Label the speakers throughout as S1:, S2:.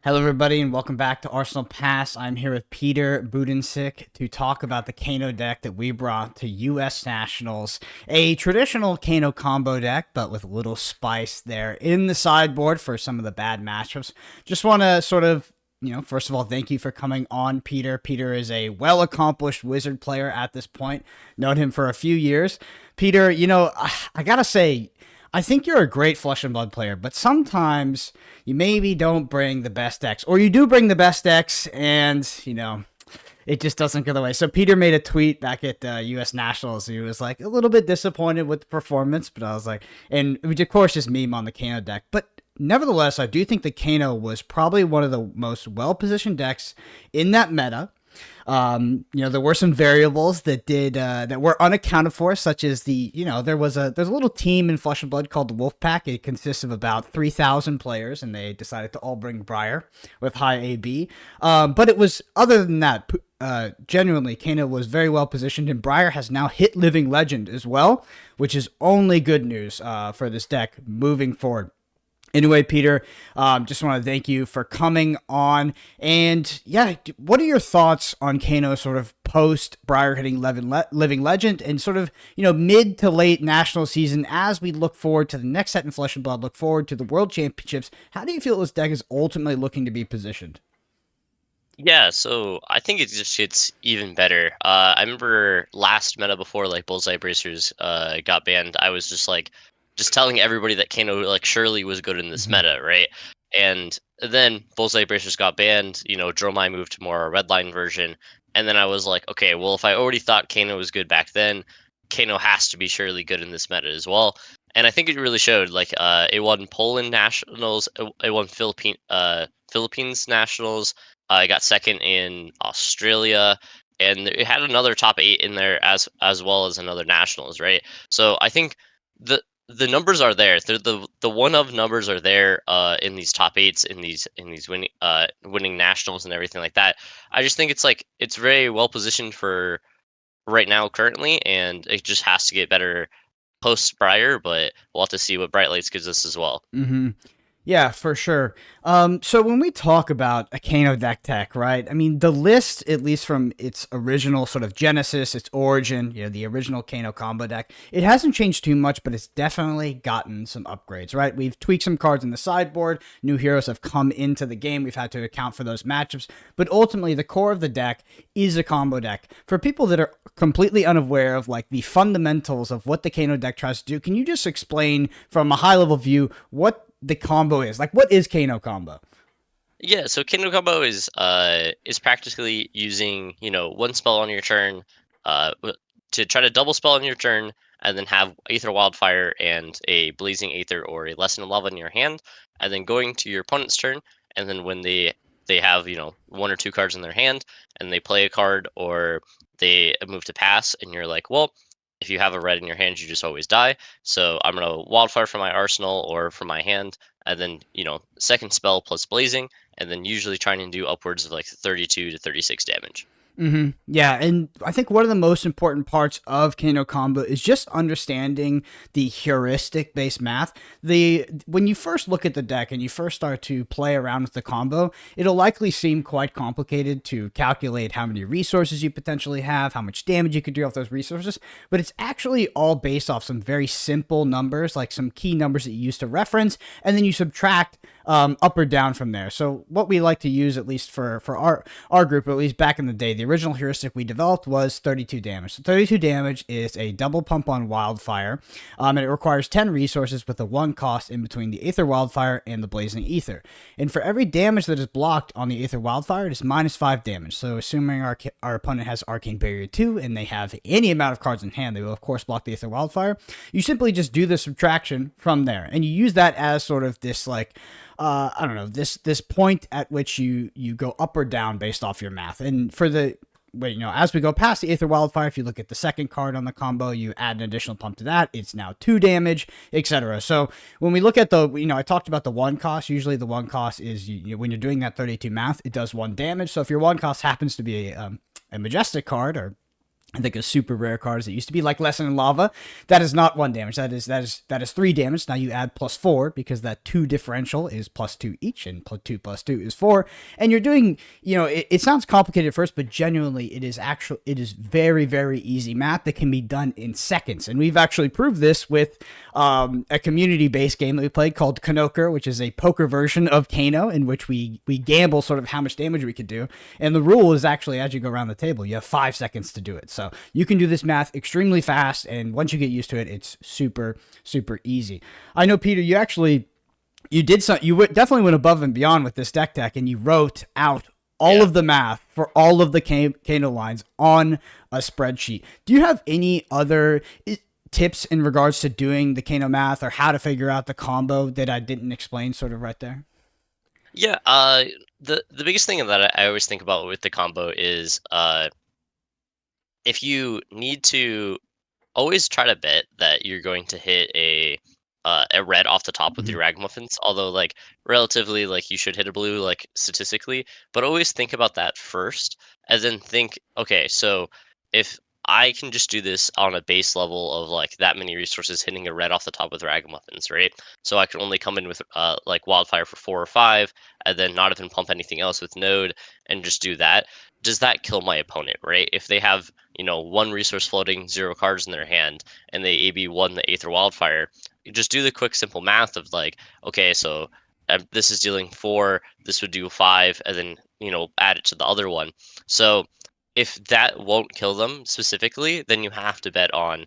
S1: Hello, everybody, and welcome back to Arsenal Pass. I'm here with Peter Budensiek to talk about the Kano deck that we brought to U.S. Nationals. A traditional Kano combo deck, but with a little spice there in the sideboard for some of the bad matchups. Just want to first of all, thank you for coming on, Peter. Peter is a well-accomplished Wizard player at this point. Known him for a few years. Peter, I gotta say, I think you're a great Flesh and Blood player, but sometimes you maybe don't bring the best decks, or you do bring the best decks, and it just doesn't go the way. So Peter made a tweet back at U.S. Nationals. He was like a little bit disappointed with the performance, but I was like, and we of course just meme on the Kano deck, but nevertheless, I do think the Kano was probably one of the most well-positioned decks in that meta. There were some variables that were unaccounted for, such as there's a little team in Flesh and Blood called the Wolfpack. It consists of about 3,000 players, and they decided to all bring Briar with high AB. But it was, other than that, genuinely, Kano was very well positioned, and Briar has now hit Living Legend as well, which is only good news for this deck moving forward. Anyway, Peter, just want to thank you for coming on. And yeah, what are your thoughts on Kano sort of post Briar hitting Living Legend and sort of, mid to late national season as we look forward to the next set in Flesh and Blood, look forward to the World Championships? How do you feel this deck is ultimately looking to be positioned?
S2: Yeah, so I think it just gets even better. I remember last meta before like Bullseye Bracers got banned, I was just telling everybody that Kano like surely was good in this meta, right? And then Bullseye Bracers got banned, Dromai moved to more a redline version, and then I was like, okay, well if I already thought Kano was good back then, Kano has to be surely good in this meta as well. And I think it really showed. Like it won Poland nationals, it won Philippines nationals. I got second in Australia, and it had another top 8 in there as well as another nationals, right? So I think the numbers are there. The one of numbers are there in these top 8s in these winning nationals and everything like that. I just think it's very well positioned for right now currently, and it just has to get better post Briar, but we'll have to see what Bright Lights gives us as well.
S1: Mm-hmm. Yeah, for sure. So when we talk about a Kano deck tech, right? I mean, the list, at least from its original sort of genesis, its origin, the original Kano combo deck, it hasn't changed too much, but it's definitely gotten some upgrades, right? We've tweaked some cards in the sideboard. New heroes have come into the game. We've had to account for those matchups, but ultimately the core of the deck is a combo deck. For people that are completely unaware of like the fundamentals of what the Kano deck tries to do, can you just explain from a high level view what the combo is? Like, what is Kano combo?
S2: Yeah, so Kingdom Combo is practically using, one spell on your turn, to try to double spell on your turn, and then have Aether Wildfire and a Blazing Aether or a Lesson of Lava in your hand, and then going to your opponent's turn, and then when they have, one or two cards in their hand, and they play a card or they move to pass, and you're like, well, if you have a red in your hand, you just always die. So I'm gonna Wildfire from my arsenal or from my hand, and then second spell plus Blazing, and then usually trying to do upwards of like 32 to 36 damage.
S1: Mm-hmm. Yeah, and I think one of the most important parts of Kano combo is just understanding the heuristic-based math. When you first look at the deck and you first start to play around with the combo, it'll likely seem quite complicated to calculate how many resources you potentially have, how much damage you could do off those resources, but it's actually all based off some very simple numbers, like some key numbers that you use to reference, and then you subtract up or down from there. So what we like to use, at least for our group, at least back in the day, the original heuristic we developed was 32 damage. So 32 damage is a double pump on Wildfire, and it requires 10 resources with a 1 cost in between the Aether Wildfire and the Blazing Aether. And for every damage that is blocked on the Aether Wildfire, it is minus 5 damage. So assuming our opponent has Arcane Barrier 2 and they have any amount of cards in hand, they will of course block the Aether Wildfire. You simply just do the subtraction from there, and you use that as sort of this like I don't know, this point at which you go up or down based off your math. And for the as we go past the Aether Wildfire, if you look at the second card on the combo, you add an additional pump to that. It's now 2 damage, etc. So when we look at the, I talked about the 1 cost. Usually the 1 cost is, when you're doing that 32 math, it does 1 damage. So if your 1 cost happens to be a Majestic card or I think a super rare card that used to be like Lesson in Lava. That is not 1 damage. That is 3 damage. Now you add +4 because that 2 differential is +2 each, and +2 is 4. And you're doing, it sounds complicated at first, but genuinely it is very, very easy math that can be done in seconds. And we've actually proved this with a community-based game that we played called Kano, which is a poker version of Kano, in which we gamble sort of how much damage we could do. And the rule is actually, as you go around the table, you have 5 seconds to do it. So you can do this math extremely fast, and once you get used to it, it's super, super easy. I know, Peter, you did some, definitely went above and beyond with this deck, and you wrote out all of the math for all of the Kano lines on a spreadsheet. Do you have any other tips in regards to doing the Kano math or how to figure out the combo that I didn't explain sort of right there?
S2: Yeah, the biggest thing that I always think about with the combo is if you need to always try to bet that you're going to hit a red off the top with
S1: Mm-hmm.
S2: your ragamuffins, although like relatively like you should hit a blue like statistically, but always think about that first, and then think, okay, so if I can just do this on a base level of like that many resources hitting a red off the top with ragamuffins, right? So I can only come in with like wildfire for 4 or 5, and then not even pump anything else with node and just do that. Does that kill my opponent, right? If they have, 1 resource floating, 0 cards in their hand, and they AB won the Aether Wildfire, you just do the quick, simple math of like, okay, so this is dealing 4, this would do 5, and then, add it to the other one. So if that won't kill them specifically, then you have to bet on,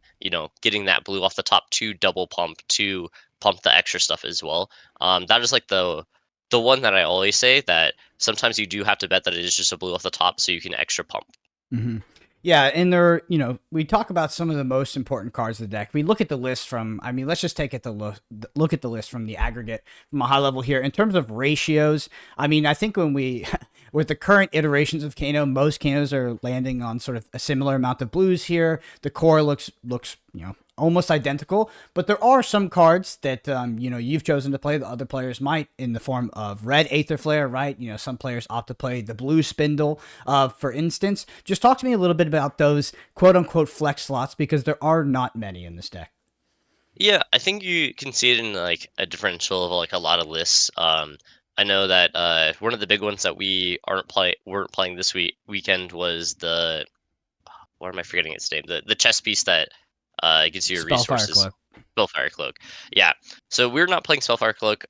S2: getting that blue off the top to double pump to pump the extra stuff as well. That is like the one that I always say that sometimes you do have to bet that it is just a blue off the top so you can extra pump.
S1: Mm-hmm. Yeah, and we talk about some of the most important cards of the deck. We look at the list from, let's just take it to look at the list from the aggregate, from a high level here. In terms of ratios, I think with the current iterations of Kano, most Kanos are landing on sort of a similar amount of blues here. The core looks, almost identical, but there are some cards that you've chosen to play that other players might, in the form of red Aether Flare, right? Some players opt to play the blue Spindle, for instance. Just talk to me a little bit about those quote unquote flex slots, because there are not many in this deck.
S2: Yeah, I think you can see it in like a differential of like a lot of lists. I know that one of the big ones that we weren't playing this weekend was the, what am I forgetting its name? The chess piece that gives you your
S1: Spellfire
S2: resources.
S1: Cloak.
S2: Spellfire Cloak. Yeah. So we're not playing Spellfire Cloak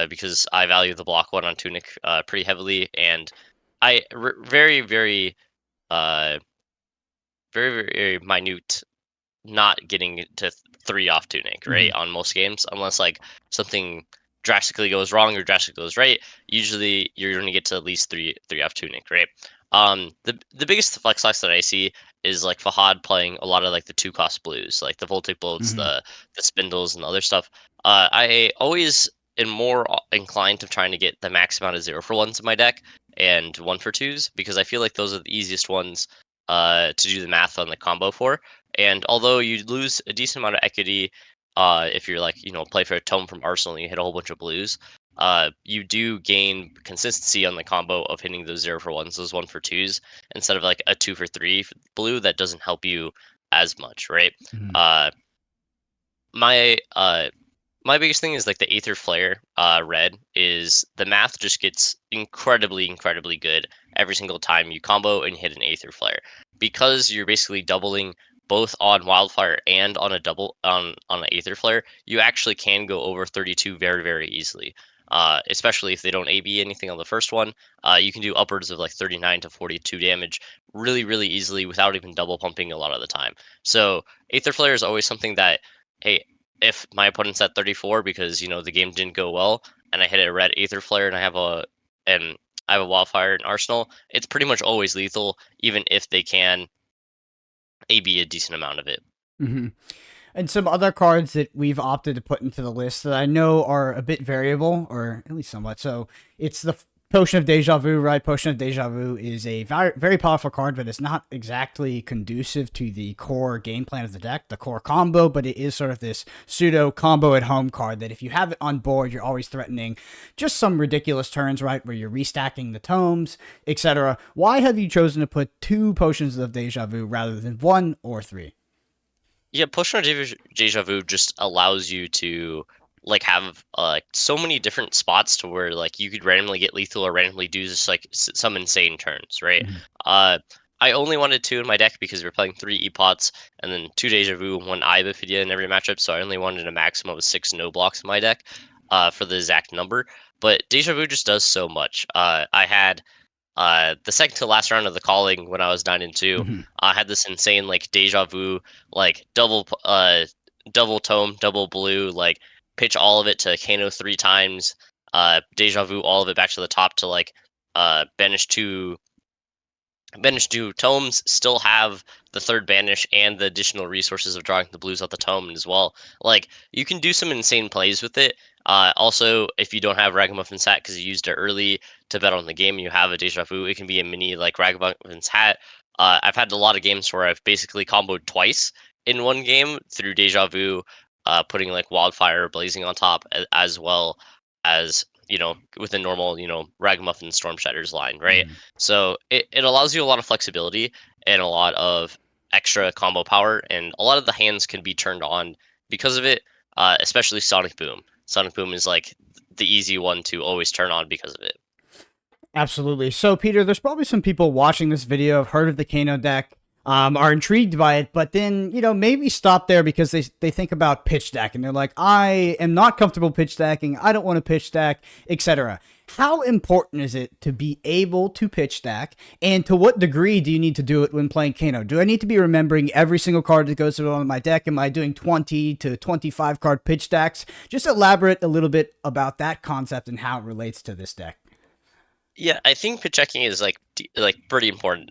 S2: because I value the block one on Tunic pretty heavily, and very, very, uh, very, very minute not getting to 3 off Tunic,
S1: Mm-hmm.
S2: right? On most games, unless like something drastically goes wrong or drastically goes right. Usually you're going to get to at least 3 off Tunic, right? The biggest flex size that I see is like Fahad playing a lot of like the 2 cost blues, like the Voltic Bolts,
S1: Mm-hmm.
S2: the Spindles, and other stuff. I always am more inclined to trying to get the max amount of 0 for 1s in my deck and 1 for 2s, because I feel like those are the easiest ones to do the math on the combo for. And although you lose a decent amount of equity if you're like, play for a tome from Arsenal and you hit a whole bunch of blues, you do gain consistency on the combo of hitting those 0 for 1s, those 1 for 2s, instead of like a 2 for 3 blue that doesn't help you as much, right?
S1: Mm-hmm.
S2: Uh, my my biggest thing is like the Aether Flare red is the math just gets incredibly, incredibly good every single time you combo and hit an Aether Flare, because you're basically doubling both on Wildfire and on a double on an Aether Flare. You actually can go over 32 very, very easily. Especially if they don't AB anything on the first one, you can do upwards of like 39 to 42 damage really, really easily without even double pumping a lot of the time. So Aether Flare is always something that, hey, if my opponent's at 34 because the game didn't go well, and I hit a red Aether Flare and I have a Wildfire in Arsenal, it's pretty much always lethal, even if they can AB a decent amount of it.
S1: Mm-hmm. And some other cards that we've opted to put into the list that I know are a bit variable, or at least somewhat. So it's Potion of Deja Vu, right? Potion of Deja Vu is a very, very powerful card, but it's not exactly conducive to the core game plan of the deck, the core combo, but it is sort of this pseudo combo at home card that if you have it on board, you're always threatening just some ridiculous turns, right? Where you're restacking the tomes, etc. Why have you chosen to put 2 Potions of Deja Vu rather than 1 or 3?
S2: Yeah, Potion of Deja Vu just allows you to like have so many different spots to where like you could randomly get lethal or randomly do just like some insane turns, right?
S1: Mm-hmm.
S2: Uh, I only wanted 2 in my deck because we're playing 3 Epots and then 2 Deja Vu, 1 Ibophidia in every matchup, so I only wanted a maximum of 6 no blocks in my deck for the exact number. But Deja Vu just does so much. I had the second to last round of the calling when I was 9-2,
S1: Mm-hmm.
S2: I had this insane like deja vu, like double tome, double blue, like pitch all of it to Kano 3 times, deja vu all of it back to the top to like banish 2 tomes, still have the third banish and the additional resources of drawing the blues out the tome as well. Like you can do some insane plays with it. Also, if you don't have Ragamuffin Hat because you used it early to bet on the game, and you have a Deja Vu, it can be a mini like Ragamuffin's Hat. I've had a lot of games where I've basically comboed twice in one game through Deja Vu, putting like Wildfire Blazing on top as well as with a normal Ragamuffin Storm Shatters line, right?
S1: Mm-hmm.
S2: So it allows you a lot of flexibility and a lot of extra combo power, and a lot of the hands can be turned on because of it. Especially Sonic Boom. Sonic Boom is like the easy one to always turn on because of it.
S1: Absolutely. So, Peter, there's probably some people watching this video have heard of the Kano deck, are intrigued by it, but then, maybe stop there because they think about pitch deck and they're like, I am not comfortable pitch stacking. I don't want to pitch stack, etc. How important is it to be able to pitch stack, and to what degree do you need to do it when playing Kano? Do I need to be remembering every single card that goes on my deck? Am I doing 20 to 25 card pitch stacks? Just elaborate a little bit about that concept and how it relates to this deck.
S2: Yeah, I think pitch checking is like pretty important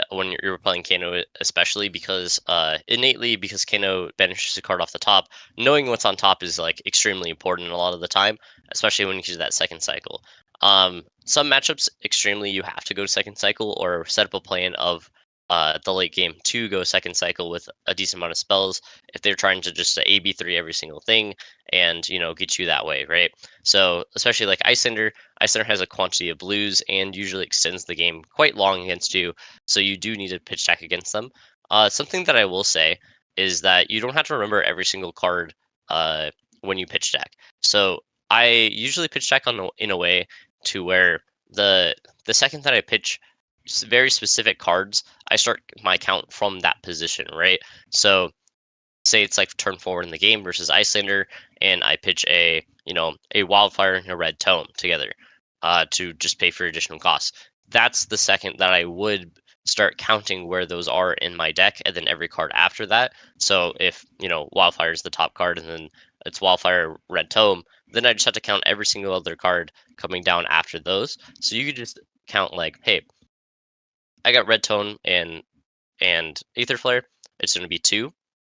S2: when you're playing Kano, especially because innately because Kano banishes a card off the top, knowing what's on top is like extremely important a lot of the time, especially when you use that second cycle. Some matchups extremely you have to go to second cycle or set up a plan of the late game to go second cycle with a decent amount of spells if they're trying to just AB3 every single thing and get you that way, right? So especially like Iyslander has a quantity of blues and usually extends the game quite long against you, so you do need to pitch stack against them. Something that I will say is that you don't have to remember every single card when you pitch stack. So I usually pitch stack in a way to where the second that I pitch very specific cards, I start my count from that position, right? So say it's like turn forward in the game versus Iyslander, and I pitch a Wildfire and a Red Tome together to just pay for additional costs. That's the second that I would start counting where those are in my deck, and then every card after that. So if Wildfire is the top card, and then it's Wildfire Red Tome, then I just have to count every single other card coming down after those. So you could just count like, hey, I got Red Tone and Aether Flare. It's going to be 2,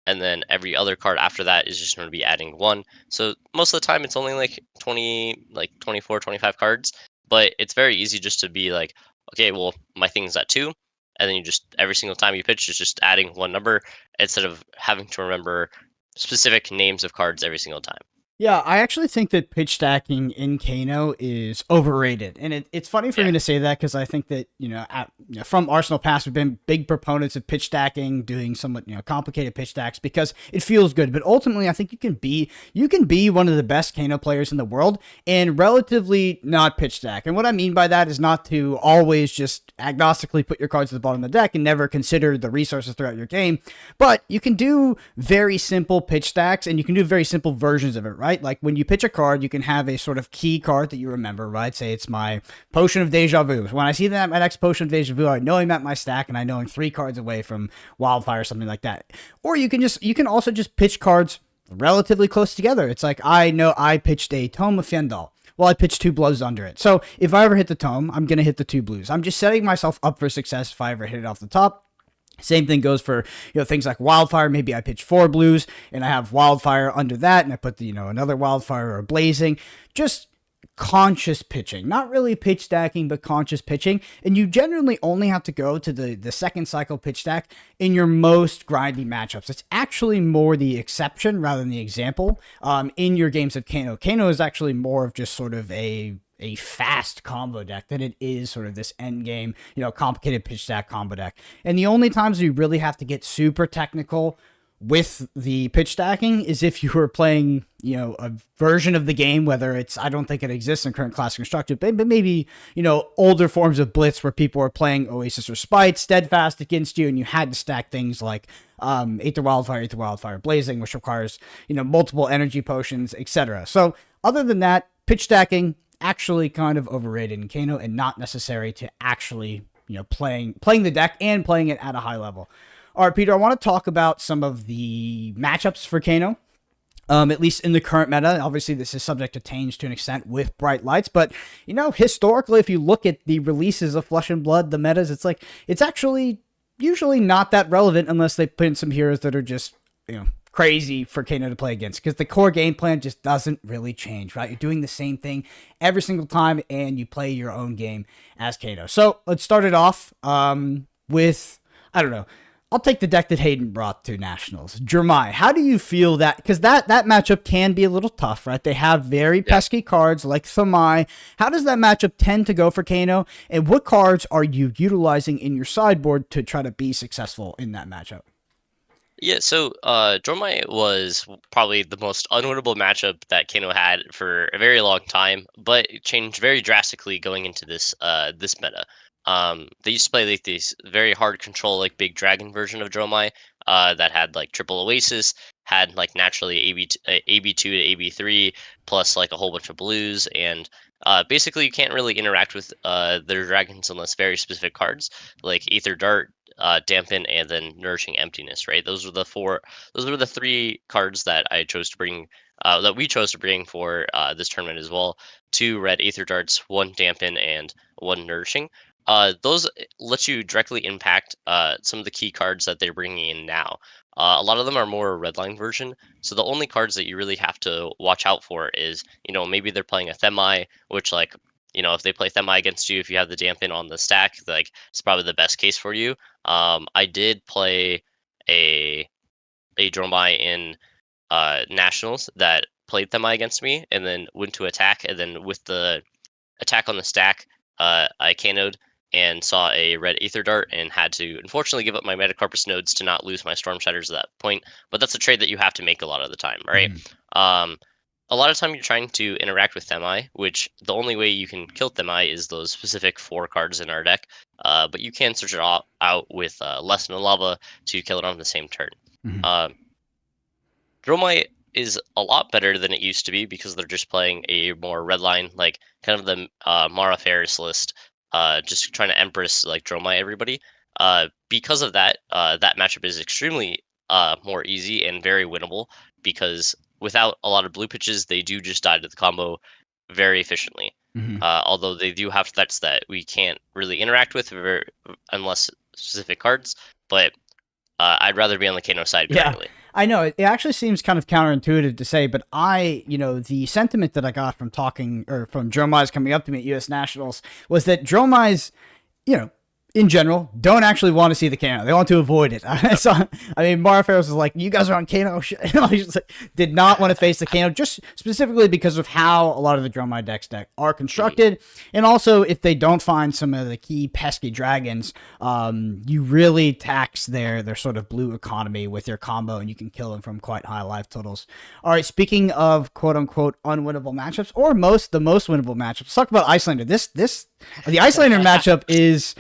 S2: and then every other card after that is just going to be adding 1. So most of the time it's only like 20, like 24, 25 cards, but it's very easy just to be like, okay, well my thing's at 2, and then you just every single time you pitch is just adding 1 number instead of having to remember specific names of cards every single time.
S1: Yeah, I actually think that pitch stacking in Kano is overrated. And it's funny for
S2: Yeah.
S1: me to say that because I think that, from Arsenal Pass, we've been big proponents of pitch stacking, doing somewhat, complicated pitch stacks because it feels good. But ultimately, I think you can be one of the best Kano players in the world and relatively not pitch stack. And what I mean by that is not to always just agnostically put your cards at the bottom of the deck and never consider the resources throughout your game. But you can do very simple pitch stacks and you can do very simple versions of it, right? Like when you pitch a card, you can have a sort of key card that you remember, right? Say it's my Potion of Deja Vu. When I see that my next Potion of Deja Vu, I know I'm at my stack and I know I'm 3 cards away from Wildfire or something like that. Or you can also just pitch cards relatively close together. It's like I know I pitched a Tome of Fendal. Well, I pitched 2 blows under it. So if I ever hit the tome, I'm going to hit the 2 blues. I'm just setting myself up for success if I ever hit it off the top. Same thing goes for things like Wildfire. Maybe I pitch 4 blues and I have Wildfire under that, and I put another Wildfire or Blazing. Just conscious pitching, not really pitch stacking, but conscious pitching. And you generally only have to go to the second cycle pitch stack in your most grindy matchups. It's actually more the exception rather than the example in your games of Kano. Kano is actually more of just sort of a fast combo deck than it is sort of this end game, complicated pitch stack combo deck. And the only times you really have to get super technical with the pitch stacking is if you were playing, a version of the game, whether it's, I don't think it exists in current Classic Constructed, but maybe, older forms of Blitz where people were playing Oasis or Spite, Steadfast against you, and you had to stack things like Aether Wildfire Blazing, which requires, multiple energy potions, etc. So other than that, pitch stacking, actually kind of overrated in Kano and not necessary to actually, playing the deck and playing it at a high level. All right, Peter, I want to talk about some of the matchups for Kano, at least in the current meta. Obviously, this is subject to change to an extent with Bright Lights, but, historically, if you look at the releases of Flesh and Blood, the metas, it's actually usually not that relevant unless they put in some heroes that are just, crazy for Kano to play against, because the core game plan just doesn't really change, right? You're doing the same thing every single time, and you play your own game as Kano. So let's start it off with, I don't know, I'll take the deck that Hayden brought to Nationals. Dromai, how do you feel that? Because that matchup can be a little tough, right? They have very pesky cards like Thamai. How does that matchup tend to go for Kano? And what cards are you utilizing in your sideboard to try to be successful in that matchup?
S2: Yeah, so Dromai was probably the most unwinnable matchup that Kano had for a very long time, but it changed very drastically going into this meta. They used to play like these very hard control, like big dragon version of Dromai, that had like triple Oasis, had like naturally AB2 to AB3, plus like a whole bunch of blues, and basically you can't really interact with their dragons unless very specific cards, like Aether Dart, Dampen, and then Nourishing Emptiness, right? Those were the three cards that I chose to bring, that we chose to bring for this tournament as well. Two red Aether Darts, one Dampen, and one Nourishing. Those let you directly impact some of the key cards that they're bringing in now. A lot of them are more redline version, so the only cards that you really have to watch out for is, maybe they're playing a Themai, which like, if they play Themai against you, if you have the Dampen on the stack, like it's probably the best case for you. I did play a Dromai in Nationals that played Themai against me, and then went to attack, and then with the attack on the stack, I Kano'd and saw a red Aether Dart and had to unfortunately give up my Metacarpus nodes to not lose my Storm Shatters at that point. But that's a trade that you have to make a lot of the time, right? A lot of time you're trying to interact with Themai, which the only way you can kill Themai is those specific 4 cards in our deck. But you can search it out with Lesson of Lava to kill it on the same turn. Dromai is a lot better than it used to be because they're just playing a more redline, like kind of the Mara Ferris list, just trying to Empress like Dromai everybody. Because of that, that matchup is extremely more easy and very winnable because without a lot of blue pitches, they do just die to the combo very efficiently. Although they do have threats that we can't really interact with unless specific cards, but I'd rather be on the Kano side currently.
S1: I know it actually seems kind of counterintuitive to say, but the sentiment that I got from talking or from Dromai's coming up to me at US Nationals was that Dromai's, in general, don't actually want to see the Kano. They want to avoid it. Mara Ferris was like, you guys are on Kano. Did not want to face the Kano, just specifically because of how a lot of the Dromai decks are constructed. And also, if they don't find some of the key pesky dragons, you really tax their sort of blue economy with your combo, and you can kill them from quite high life totals. All right, speaking of quote-unquote unwinnable matchups, or the most winnable matchups, let's talk about Iyslander. The Iyslander matchup is...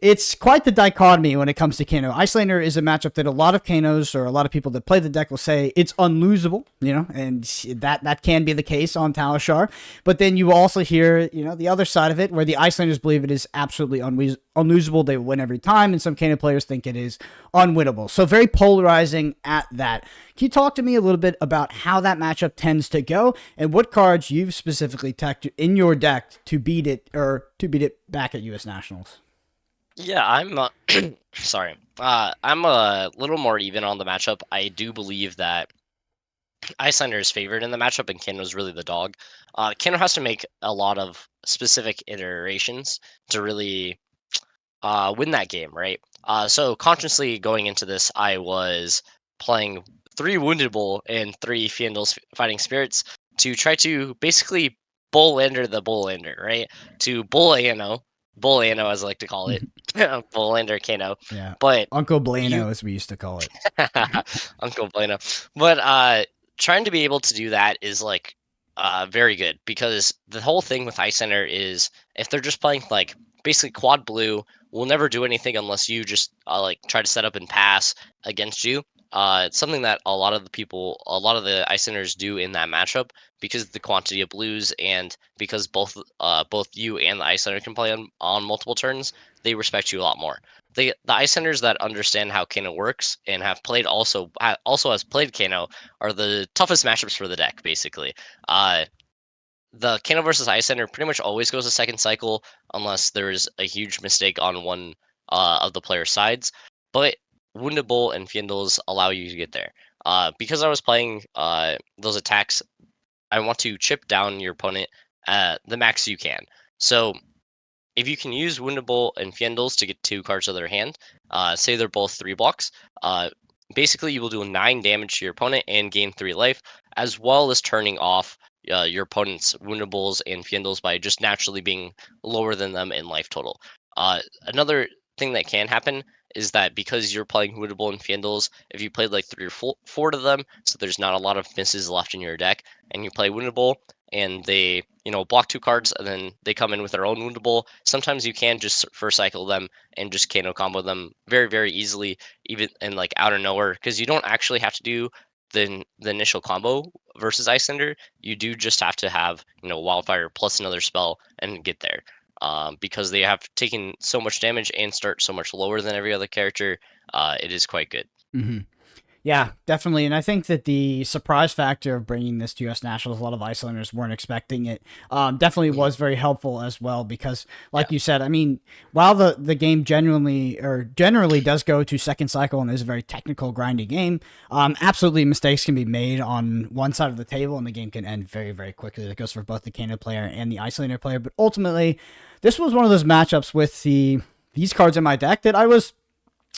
S1: It's quite the dichotomy when it comes to Kano. Iyslander is a matchup that a lot of Kanos or a lot of people that play the deck will say it's unlosable, and that can be the case on Talishar. But then you also hear, the other side of it where the Icelanders believe it is absolutely unlosable. They win every time, and some Kano players think it is unwinnable. So very polarizing at that. Can you talk to me a little bit about how that matchup tends to go and what cards you've specifically teched in your deck to beat it back at US Nationals?
S2: Yeah, I'm sorry. I'm a little more even on the matchup. I do believe that Iyslander is favored in the matchup, and Kano's really the dog. Kano has to make a lot of specific iterations to really win that game, right? So consciously going into this, I was playing 3 Wounded Bull and 3 Fiendl's Fighting Spirits to try to basically bull-ender the bull-ender, right? To bull-ano as I like to call it, bull-ender Kano.
S1: Yeah.
S2: But
S1: Uncle
S2: you
S1: Blano, as we used to call it.
S2: Uncle Bueno. But trying to be able to do that is like very good because the whole thing with Ice Center is if they're just playing like basically quad blue, we'll never do anything unless you just like try to set up and pass against you. It's something that a lot of the Ice Centers do in that matchup because of the quantity of blues and because both you and the Ice Center can play on multiple turns, they respect you a lot more. The ice centers that understand how Kano works and have played also has played Kano are the toughest matchups for the deck. Basically, uh, the Kano versus ice center pretty much always goes a second cycle unless there is a huge mistake on one of the player's sides. But Wounded Bull and Fiendles allow you to get there. Because I was playing those attacks, I want to chip down your opponent the max you can. So if you can use Woundable and Fiendles to get 2 cards of their hand, say they're both 3 blocks, basically you will do 9 damage to your opponent and gain 3 life, as well as turning off your opponent's Woundables and Fiendles by just naturally being lower than them in life total. Another thing that can happen is that because you're playing Woundable and Fiendles, if you played like 3 or 4 of them, so there's not a lot of misses left in your deck, and you play Woundable and they block 2 cards and then they come in with their own Woundable. Sometimes you can just first cycle them and just Kano combo them very very easily, even in like out of nowhere, because you don't actually have to do the initial combo versus Iyslander. You do just have to have Wildfire plus another spell and get there. Because they have taken so much damage and start so much lower than every other character, it is quite good.
S1: Mm-hmm. Yeah, definitely. And I think that the surprise factor of bringing this to U.S. Nationals, a lot of Icelanders weren't expecting it, definitely
S2: Mhm.
S1: was very helpful as well because,
S2: Yeah.
S1: like you said, I mean, while the game generally does go to second cycle and is a very technical, grindy game, absolutely mistakes can be made on one side of the table and the game can end very, very quickly. That goes for both the Kano player and the Icelander player. But ultimately, this was one of those matchups with these cards in my deck that I was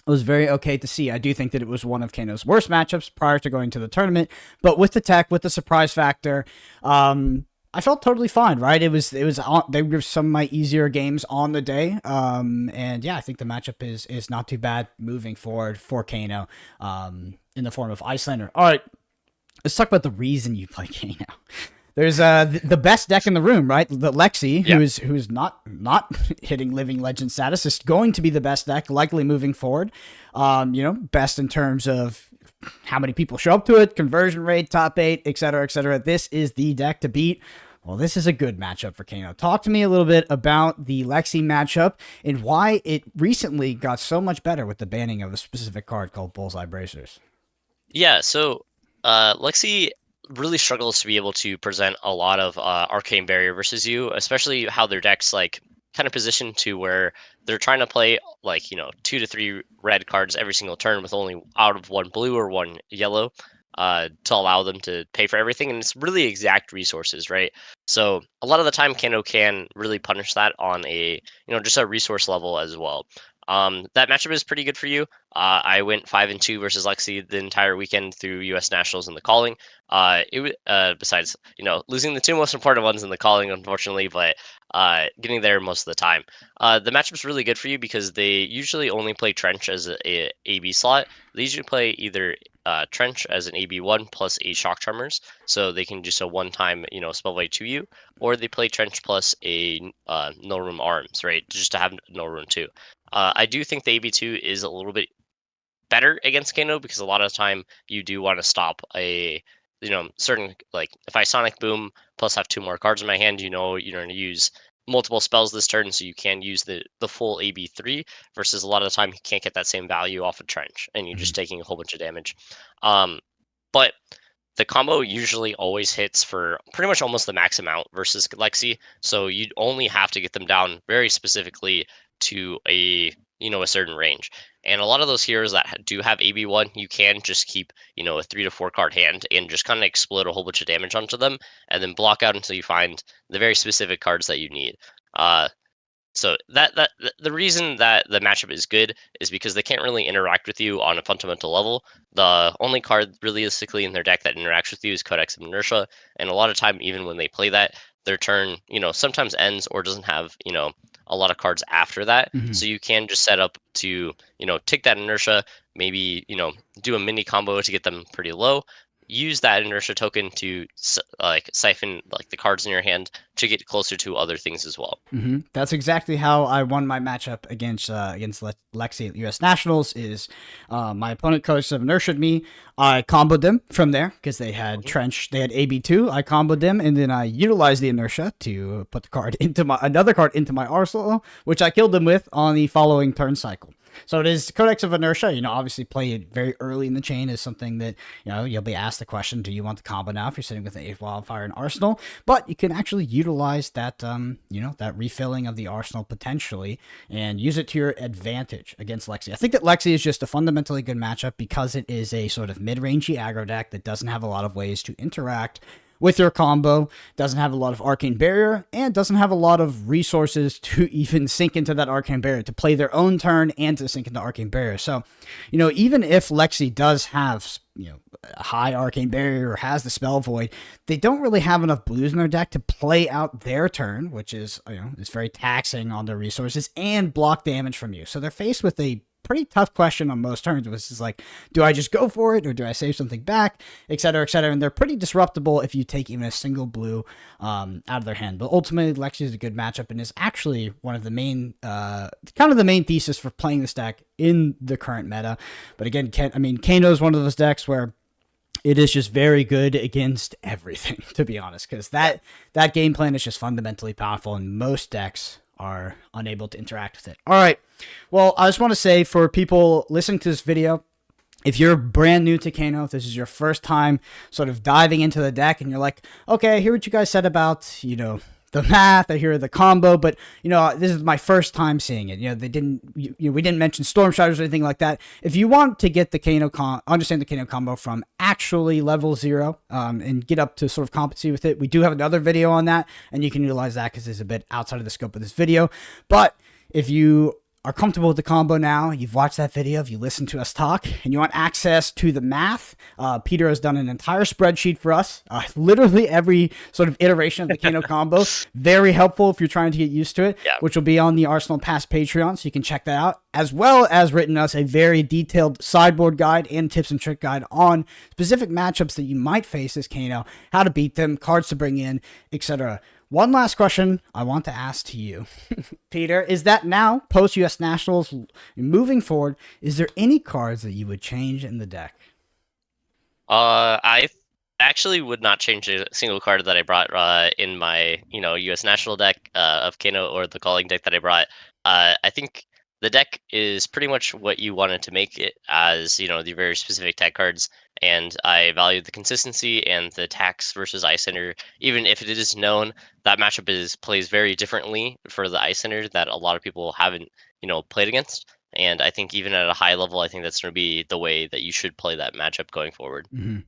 S1: very okay to see. I do think that it was one of Kano's worst matchups prior to going to the tournament, but with the tech, with the surprise factor, I felt totally fine. Right? They were some of my easier games on the day, and yeah, I think the matchup is not too bad moving forward for Kano, in the form of Icelander. All right, let's talk about the reason you play Kano. There's the best deck in the room, right? The Lexi,
S2: Yeah.
S1: who's not hitting living legend status, is going to be the best deck, likely moving forward. Best in terms of how many people show up to it, conversion rate, top 8, etc., etc. This is the deck to beat. Well, this is a good matchup for Kano. Talk to me a little bit about the Lexi matchup and why it recently got so much better with the banning of a specific card called Bullseye Bracers.
S2: Yeah, so Lexi really struggles to be able to present a lot of arcane barrier versus you, especially how their decks like kind of positioned to where they're trying to play like 2 to 3 red cards every single turn with only out of 1 blue or 1 yellow, to allow them to pay for everything, and it's really exact resources, right? So a lot of the time, Kano can really punish that on a just a resource level as well. That matchup is pretty good for you. I went 5-2 versus Lexi the entire weekend through U.S. Nationals and the calling. Besides losing the 2 most important ones in the calling, unfortunately, but getting there most of the time. The matchup's really good for you because they usually only play Trench as a AB slot. They usually play either Trench as an AB1 plus a Shock Tremors, so they can just a one-time spell blade to you, or they play Trench plus a No Room Arms, right, just to have No Room 2. I do think the AB2 is a little bit better against Kano because a lot of the time you do want to stop a certain, like if I Sonic Boom plus have 2 more cards in my hand, you're going to use multiple spells this turn, so you can use the full AB3 versus a lot of the time you can't get that same value off a Trench and you're
S1: Mm-hmm.
S2: just taking a whole bunch of damage. But the combo usually always hits for pretty much almost the max amount versus Lexi, so you'd only have to get them down very specifically to a certain range. And a lot of those heroes that do have AB1, you can just keep, a 3 to 4 card hand and just kind of explode a whole bunch of damage onto them, and then block out until you find the very specific cards that you need. Uh, so the reason that the matchup is good is because they can't really interact with you on a fundamental level. The only card realistically in their deck that interacts with you is Codex of Inertia, and a lot of time, even when they play that, their turn, sometimes ends or doesn't have, a lot of cards after that.
S1: Mm-hmm.
S2: So you can just set up to, take that inertia, maybe, do a mini combo to get them pretty low. Use that inertia token to like siphon like the cards in your hand to get closer to other things as well.
S1: Mm-hmm. That's exactly how I won my matchup against Lexi at U.S. Nationals. Is my opponent Codex of Inertia me. I comboed them from there because they had Trench, they had AB2. I comboed them, and then I utilized the inertia to put the card into another card into my arsenal, which I killed them with on the following turn cycle. So it is Codex of Inertia, obviously play it very early in the chain is something that, you'll be asked the question, do you want the combo now if you're sitting with an 8th Wildfire and Arsenal? But you can actually utilize that, that refilling of the Arsenal potentially and use it to your advantage against Lexi. I think that Lexi is just a fundamentally good matchup because it is a sort of mid-rangey aggro deck that doesn't have a lot of ways to interact with your combo, doesn't have a lot of Arcane Barrier, and doesn't have a lot of resources to even sink into that Arcane Barrier, to play their own turn and to sink into Arcane Barrier. So, even if Lexi does have, a high Arcane Barrier or has the Spell Void, they don't really have enough blues in their deck to play out their turn, which is, is very taxing on their resources, and block damage from you. So they're faced with a pretty tough question on most turns, which is like, do I just go for it or do I save something back, etc., etc. And they're pretty disruptible if you take even a single blue out of their hand. But ultimately, Lexi is a good matchup and is actually one of the main, kind of the main thesis for playing this deck in the current meta. But again, Kano is one of those decks where it is just very good against everything, to be honest, because that game plan is just fundamentally powerful, and most decks are unable to interact with it. All right. Well, I just want to say for people listening to this video, if you're brand new to Kano, if this is your first time sort of diving into the deck and you're like, okay, I hear what you guys said about, the math, I hear the combo, but, this is my first time seeing it. They didn't, we didn't mention Storm Shadows or anything like that. If you want to get the Kano understand the Kano combo from actually level 0 and get up to sort of competency with it, we do have another video on that, and you can utilize that because it's a bit outside of the scope of this video. But if you are comfortable with the combo now, you've watched that video, if you listen to us talk, and you want access to the math, Peter has done an entire spreadsheet for us, literally every sort of iteration of the Kano combo. Very helpful if you're trying to get used to it, which will be on the Arsenal Pass Patreon, so you can check that out, as well as written us a very detailed sideboard guide and tips and trick guide on specific matchups that you might face as Kano, how to beat them, cards to bring in, etc. One last question I want to ask to you, Peter, is that now, post-U.S. Nationals, moving forward, is there any cards that you would change in the deck?
S2: I actually would not change a single card that I brought in my, U.S. National deck of Kano, or the Calling deck that I brought. I think the deck is pretty much what you wanted to make it as, the very specific tech cards. And I value the consistency and the tax versus Iyslander. Even if it is known that matchup plays very differently for the Iyslander that a lot of people haven't, played against. And I think even at a high level, I think that's going to be the way that you should play that matchup going forward.
S1: Mm-hmm.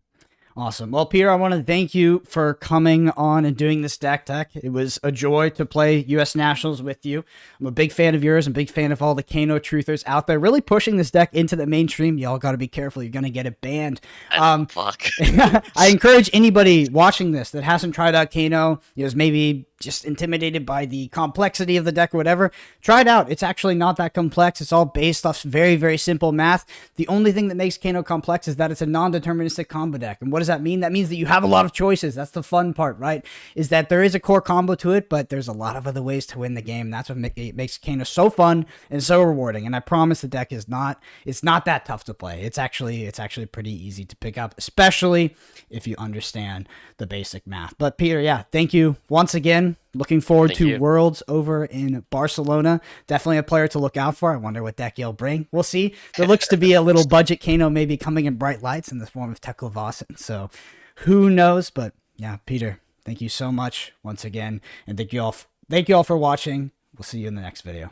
S1: Awesome. Well, Peter, I want to thank you for coming on and doing this deck. It was a joy to play U.S. Nationals with you. I'm a big fan of yours. I'm a big fan of all the Kano truthers out there, really pushing this deck into the mainstream. Y'all got to be careful. You're going to get it banned.
S2: Fuck.
S1: I encourage anybody watching this that hasn't tried out Kano, is maybe just intimidated by the complexity of the deck or whatever, try it out. It's actually not that complex. It's all based off very, very simple math. The only thing that makes Kano complex is that it's a non-deterministic combo deck. And what does that mean? That means that you have a lot of choices. That's the fun part, right? Is that there is a core combo to it, but there's a lot of other ways to win the game. That's what makes Kano so fun and so rewarding. And I promise the deck is not that tough to play. It's actually pretty easy to pick up, especially if you understand the basic math. But Peter, yeah, thank you once again. Looking forward to Worlds over in Barcelona. Definitely a player to look out for. I wonder what deck you'll bring. We'll see. There looks to be a little budget Kano maybe coming in bright lights in the form of Tekla Vossen. So who knows? But yeah, Peter, thank you so much once again. And thank you all for watching. We'll see you in the next video.